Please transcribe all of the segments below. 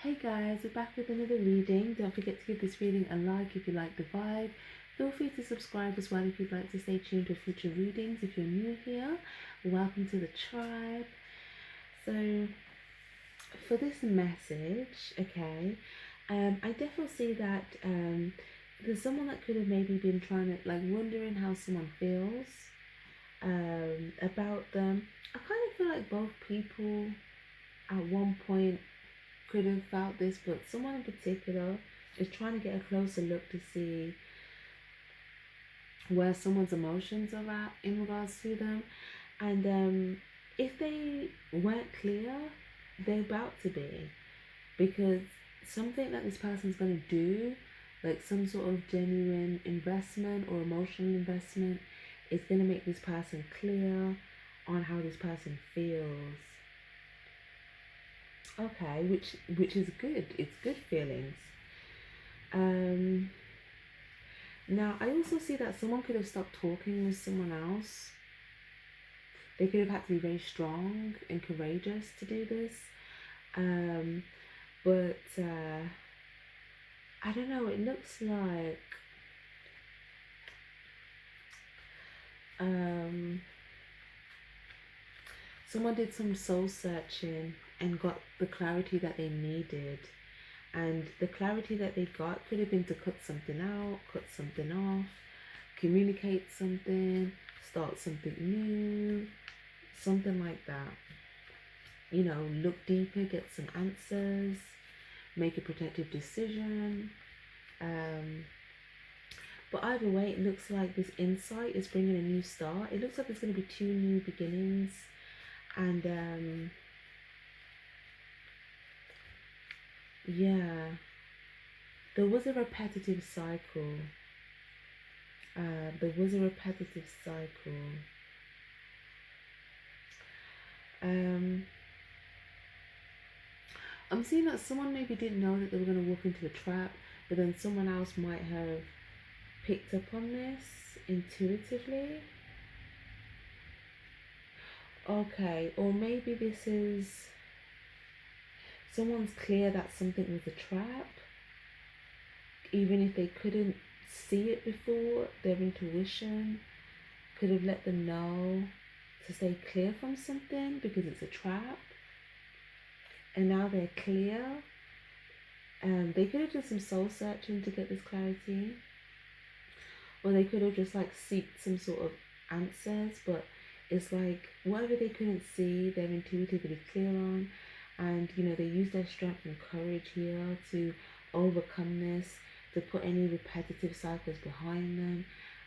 Hey guys, we're back with another reading. Don't forget to give this reading a like if you like the vibe. Feel free to subscribe as well if you'd like to stay tuned for future readings. If you're new here, welcome to the tribe. So for this message, okay, I definitely see that there's someone that could have maybe been trying to, like, wondering how someone feels about them. I kind of feel like both people at one point could have felt this, but someone in particular is trying to get a closer look to see where someone's emotions are at in regards to them. And if they weren't clear, they're about to be, because something that this person's going to do, like some sort of genuine investment or emotional investment, is going to make this person clear on how this person feels. Okay, which is good. It's good feelings. Now I also see that someone could have stopped talking with someone else. They could have had to be very strong and courageous to do this. But I don't know, it looks like someone did some soul searching and got the clarity that they needed. And the clarity that they got could have been to cut something out, cut something off, communicate something, start something new, something like that. You know, look deeper, get some answers, make a protective decision. But either way, it looks like this insight is bringing a new start. It looks like there's going to be two new beginnings. And yeah, there was a repetitive cycle. There was a repetitive cycle. I'm seeing that someone maybe didn't know that they were going to walk into a trap, but then someone else might have picked up on this intuitively. Okay, or maybe this is someone's clear that something was a trap, even if they couldn't see it before. Their intuition could have let them know to stay clear from something because it's a trap, and now they're clear. They could have done some soul searching to get this clarity, or they could have just like seeked some sort of answers, but it's like whatever they couldn't see, they're intuitively clear on. And you know, they use their strength and courage here to overcome this, to put any repetitive cycles behind them,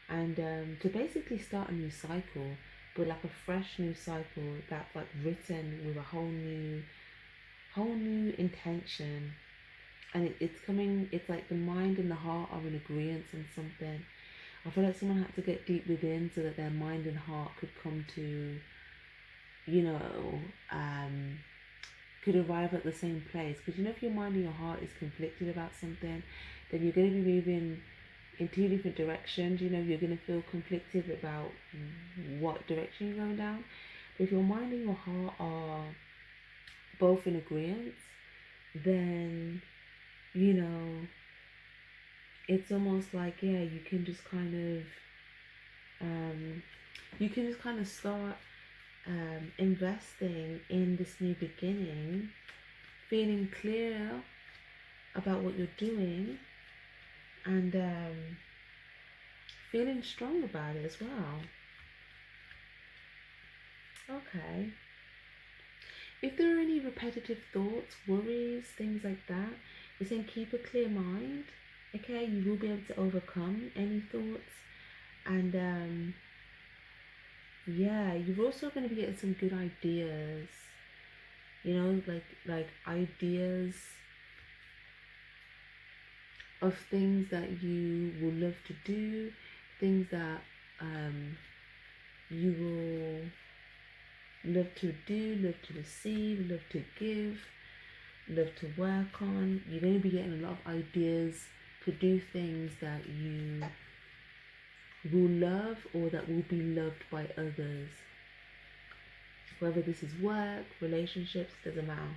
and to basically start a new cycle, but like a fresh new cycle that's like written with a whole new intention. And it's coming, it's like the mind and the heart are in agreement on something. I feel like someone had to get deep within so that their mind and heart could come to, you know, could arrive at the same place. Because you know, if your mind and your heart is conflicted about something, then you're going to be moving in two different directions. You know, you're going to feel conflicted about what direction you're going down. But if your mind and your heart are both in agreement, then, you know, it's almost like, yeah, you can just kind of start investing in this new beginning, feeling clear about what you're doing, and feeling strong about it as well. Okay. If there are any repetitive thoughts, worries, things like that, it's saying keep a clear mind. Okay, you will be able to overcome any thoughts. And yeah, you're also going to be getting some good ideas. You know, like ideas of things that you will love to do, things that you will love to do, love to receive, love to give, love to work on. You're going to be getting a lot of ideas to do things that you will love or that will be loved by others. Whether this is work, relationships, doesn't matter.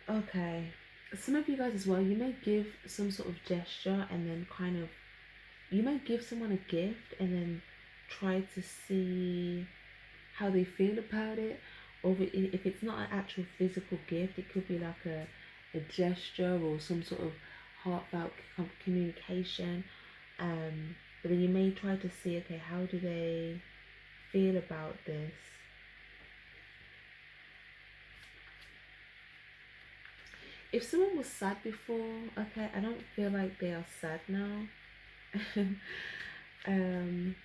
Okay. Some of you guys as well, you may give some sort of gesture and then kind of, you may give someone a gift and then try to see how they feel about it. Or if it's not an actual physical gift, it could be like a gesture or some sort of heartfelt communication. But then you may try to see, okay, how do they feel about this? If someone was sad before, okay, I don't feel like they are sad now. um,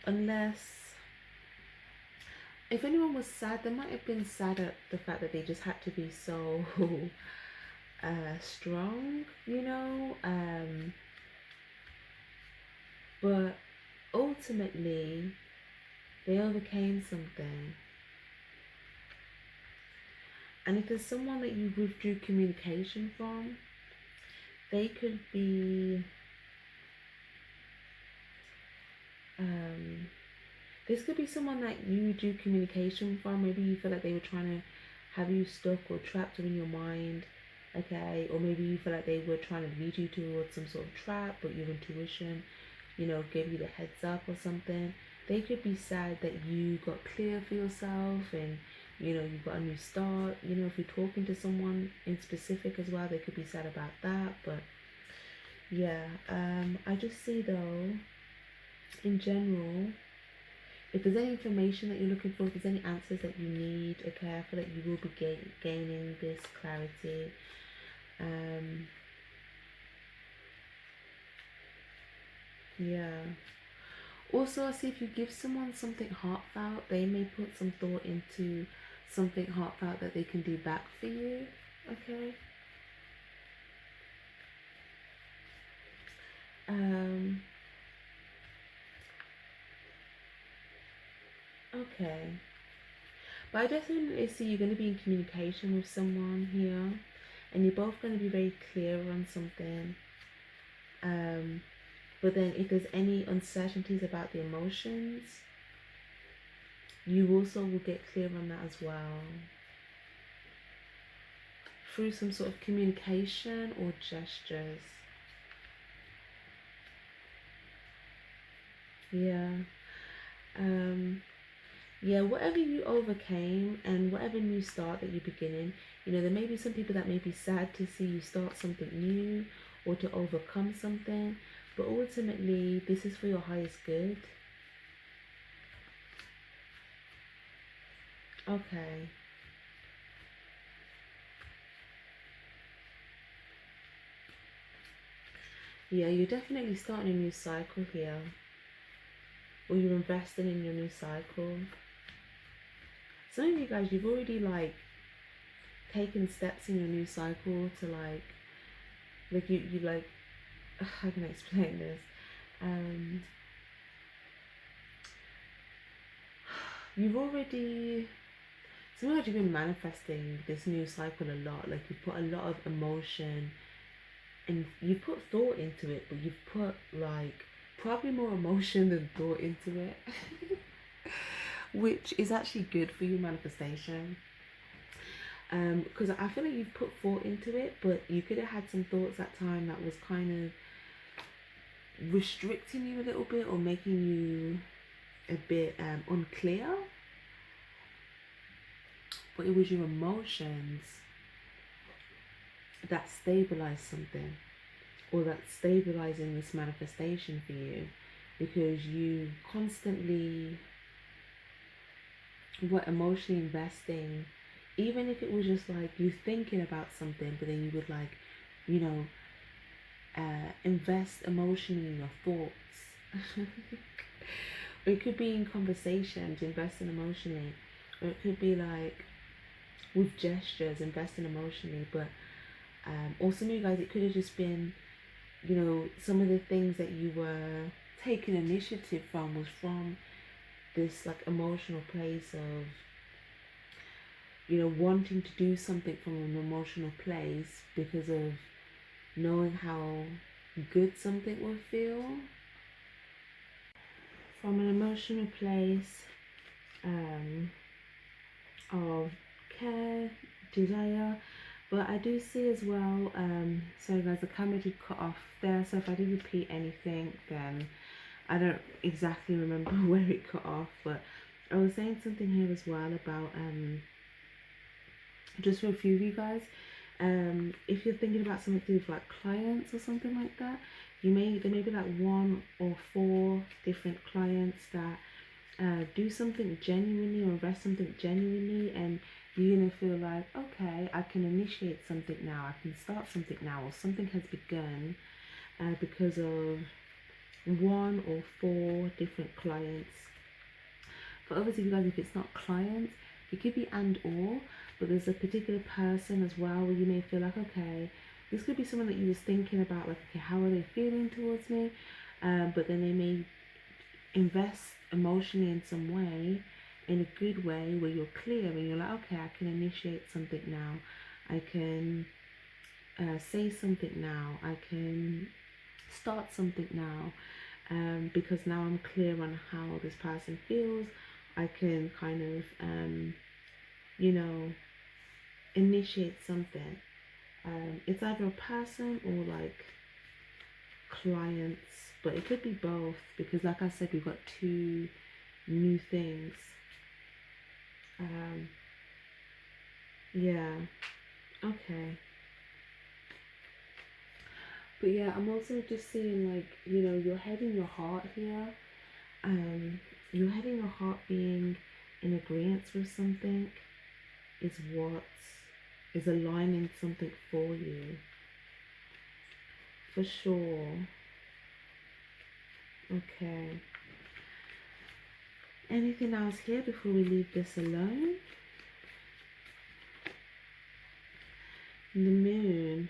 unless if anyone was sad, they might have been sad at the fact that they just had to be so strong, you know. But ultimately, they overcame something. And if there's someone that you withdrew communication from, they could be this could be someone that you do communication from. Maybe you feel like they were trying to have you stuck or trapped in your mind, okay? Or maybe you feel like they were trying to lead you towards some sort of trap, but your intuition, you know, gave you the heads up or something. They could be sad that you got clear for yourself and, you know, you got a new start. You know, if you're talking to someone in specific as well, they could be sad about that. But yeah, I just see though, in general, if there's any information that you're looking for, if there's any answers that you need, okay, I feel like you will be gaining this clarity. Yeah. Also, I see if you give someone something heartfelt, they may put some thought into something heartfelt that they can do back for you, okay? Okay. But I definitely see you're going to be in communication with someone here, and you're both going to be very clear on something. But then if there's any uncertainties about the emotions, you also will get clear on that as well. Through some sort of communication or gestures. Yeah. Yeah, whatever you overcame and whatever new start that you're beginning, you know, there may be some people that may be sad to see you start something new or to overcome something, but ultimately, this is for your highest good. Okay. Yeah, you're definitely starting a new cycle here, or you're investing in your new cycle. Some of you guys, you've already like taken steps in your new cycle to like you like, how can I explain this? You've already, some of you have been manifesting this new cycle a lot. Like you put a lot of emotion and you put thought into it, but you've put like probably more emotion than thought into it, which is actually good for your manifestation. Because I feel like you've put thought into it, but you could have had some thoughts that time that was kind of restricting you a little bit or making you a bit unclear. But it was your emotions that stabilized something, or that's stabilizing this manifestation for you, because you constantly were emotionally investing, even if it was just like you thinking about something, but then you would like, you know, invest emotionally in your thoughts. Or it could be in conversations, investing emotionally, or it could be like with gestures, investing emotionally. But or some of you guys, it could have just been, you know, some of the things that you were taking initiative from was from this like emotional place of, you know, wanting to do something from an emotional place because of knowing how good something will feel. From an emotional place, um, of care, desire. But I do see as well, sorry guys, the camera did cut off there, so if I did repeat anything, then I don't exactly remember where it cut off. But I was saying something here as well about just for a few of you guys, if you're thinking about something to do with like clients or something like that, there may be like 1 or 4 different clients that do something genuinely or invest something genuinely, and you're gonna feel like, okay, I can initiate something now, I can start something now, or something has begun because of 1 or 4 different clients. But obviously, you guys, if it's not clients, it could be and or, but there's a particular person as well where you may feel like, okay, this could be someone that you was thinking about, like, okay, how are they feeling towards me? But then they may invest emotionally in some way, in a good way, where you're clear and you're like, okay, I can initiate something now, I can say something now, I can start something now, because now I'm clear on how this person feels. I can kind of you know, initiate something. It's either a person or like clients, but it could be both, because like I said, we've got 2 new things. Yeah, okay. But yeah, I'm also just seeing, like, you know, your head and your heart here. Your head and your heart being in agreement with something is what is aligning something for you. For sure. Okay. Anything else here before we leave this alone? The moon.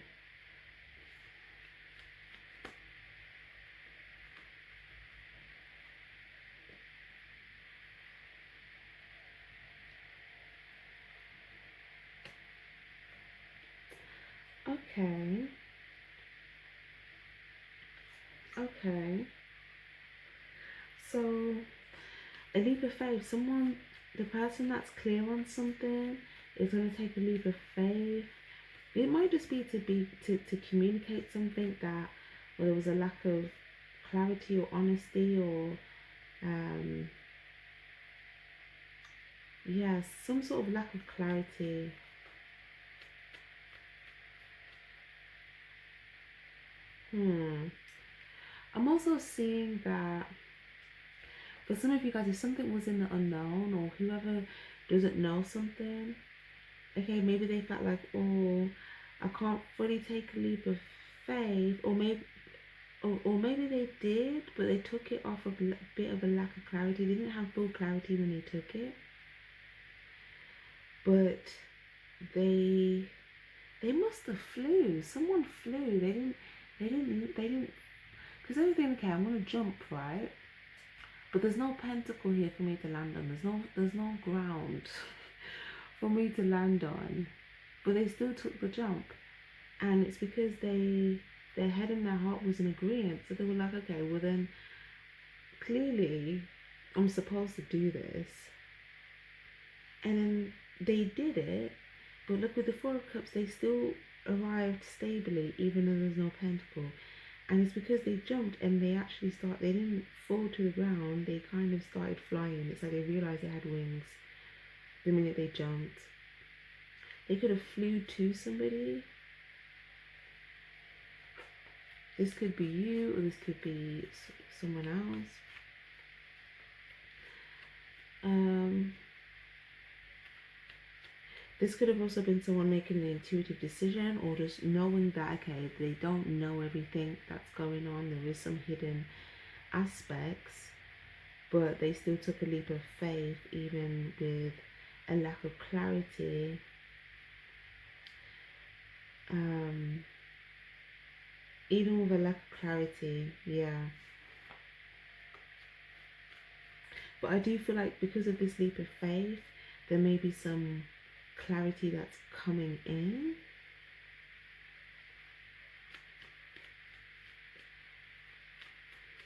Okay. Okay. So, a leap of faith. The person that's clear on something is going to take a leap of faith. It might just be to communicate something that, well, there was a lack of clarity or honesty, or yeah, some sort of lack of clarity. I'm also seeing that for some of you guys, if something was in the unknown, or whoever doesn't know something, okay, maybe they felt like, oh, I can't fully take a leap of faith, or maybe they did, but they took it off of a bit of a lack of clarity. They didn't have full clarity when they took it, but they must have flew. Someone flew. They didn't. Because everything, okay, I'm gonna jump, right? But there's no pentacle here for me to land on. There's no ground for me to land on. But they still took the jump, and it's because their head and their heart was in agreement. So they were like, okay, well then clearly I'm supposed to do this, and then they did it. But look, with the 4 of Cups, they still arrived stably, even though there's no pentacle. And it's because they jumped and they didn't fall to the ground, they kind of started flying. It's like they realized they had wings the minute they jumped. They could have flew to somebody. This could be you, or this could be someone else. This could have also been someone making an intuitive decision, or just knowing that, okay, they don't know everything that's going on. There is some hidden aspects, but they still took a leap of faith, even with a lack of clarity. Even with a lack of clarity, yeah. But I do feel like because of this leap of faith, there may be some clarity that's coming in.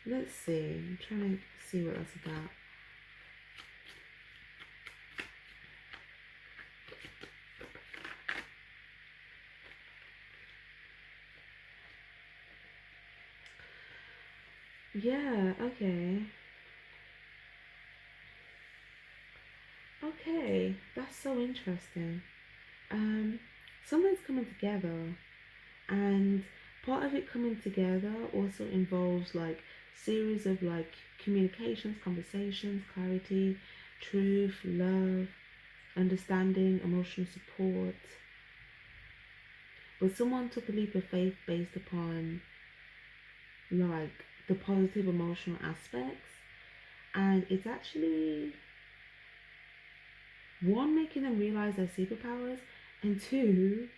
Let's see. I'm trying to see what that's about. Yeah, okay. Okay, that's so interesting. Um, Something's coming together, and part of it coming together also involves like series of like communications, conversations, clarity, truth, love, understanding, emotional support. But someone took a leap of faith based upon like the positive emotional aspects, and it's actually one, making them realize their superpowers, and two,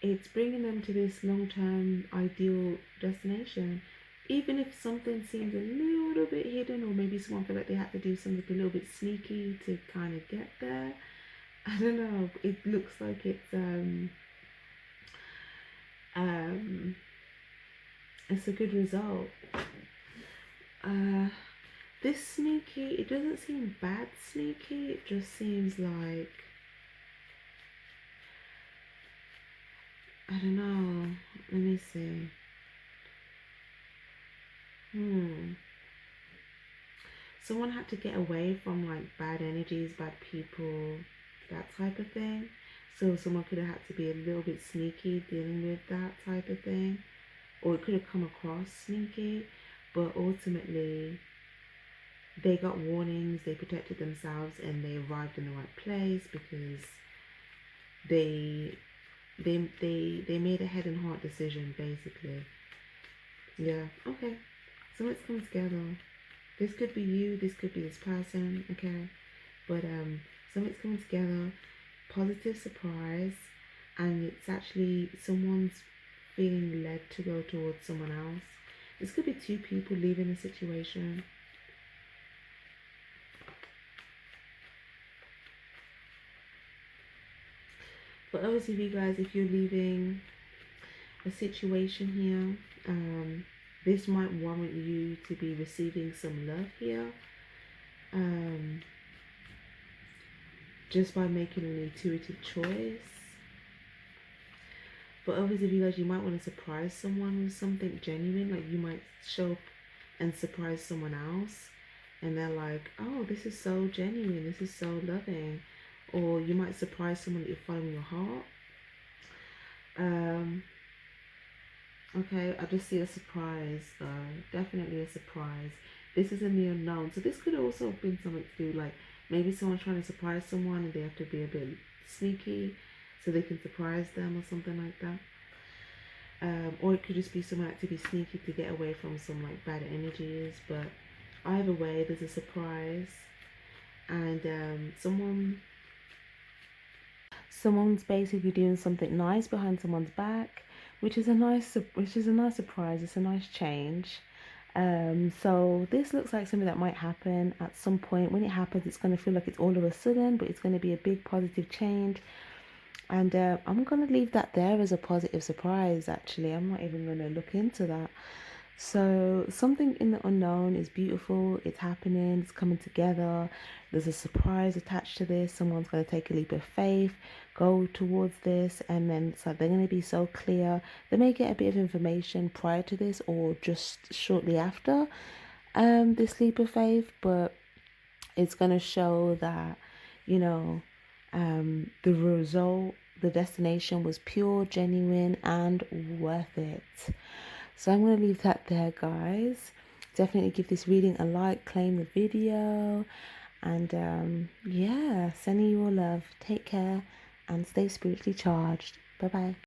it's bringing them to this long-term ideal destination. Even if something seems a little bit hidden, or maybe someone felt like they had to do something a little bit sneaky to kind of get there, I don't know, it looks like um it's a good result. uh this sneaky, it doesn't seem bad sneaky, it just seems like, I don't know, let me see. Someone had to get away from like bad energies, bad people, that type of thing. So someone could have had to be a little bit sneaky dealing with that type of thing, or it could have come across sneaky, but ultimately they got warnings, they protected themselves, and they arrived in the right place because they they made a head and heart decision basically. Yeah, okay. So let's come together. This could be you, this could be this person, okay? But something's coming together, positive surprise, and it's actually someone's feeling led to go towards someone else. This could be two people leaving a situation. But obviously, you guys, if you're leaving a situation here, this might warrant you to be receiving some love here. Um, just by making an intuitive choice. But obviously, if you guys, you might want to surprise someone with something genuine. Like you might show up and surprise someone else, and they're like, "Oh, this is so genuine. This is so loving." Or you might surprise someone that you're following your heart. Um, okay, I just see a surprise. Definitely a surprise. This is in the unknown, so this could also have been something to do like maybe someone's trying to surprise someone and they have to be a bit sneaky so they can surprise them or something like that. Or it could just be someone had to be sneaky to get away from some like bad energies. But either way, there's a surprise, and someone's basically doing something nice behind someone's back, which is a nice surprise. It's a nice change. So this looks like something that might happen at some point. When it happens, it's going to feel like it's all of a sudden, but it's going to be a big positive change. And I'm going to leave that there as a positive surprise, actually. I'm not even going to look into that. So, something in the unknown is beautiful. It's happening, it's coming together. There's a surprise attached to this. Someone's going to take a leap of faith, go towards this, and then it's like they're going to be so clear. They may get a bit of information prior to this or just shortly after this leap of faith, but it's going to show that, you know, the result, the destination was pure, genuine, and worth it. So I'm going to leave that there, guys. Definitely give this reading a like, claim the video, and yeah, sending you all love. Take care and stay spiritually charged. Bye bye.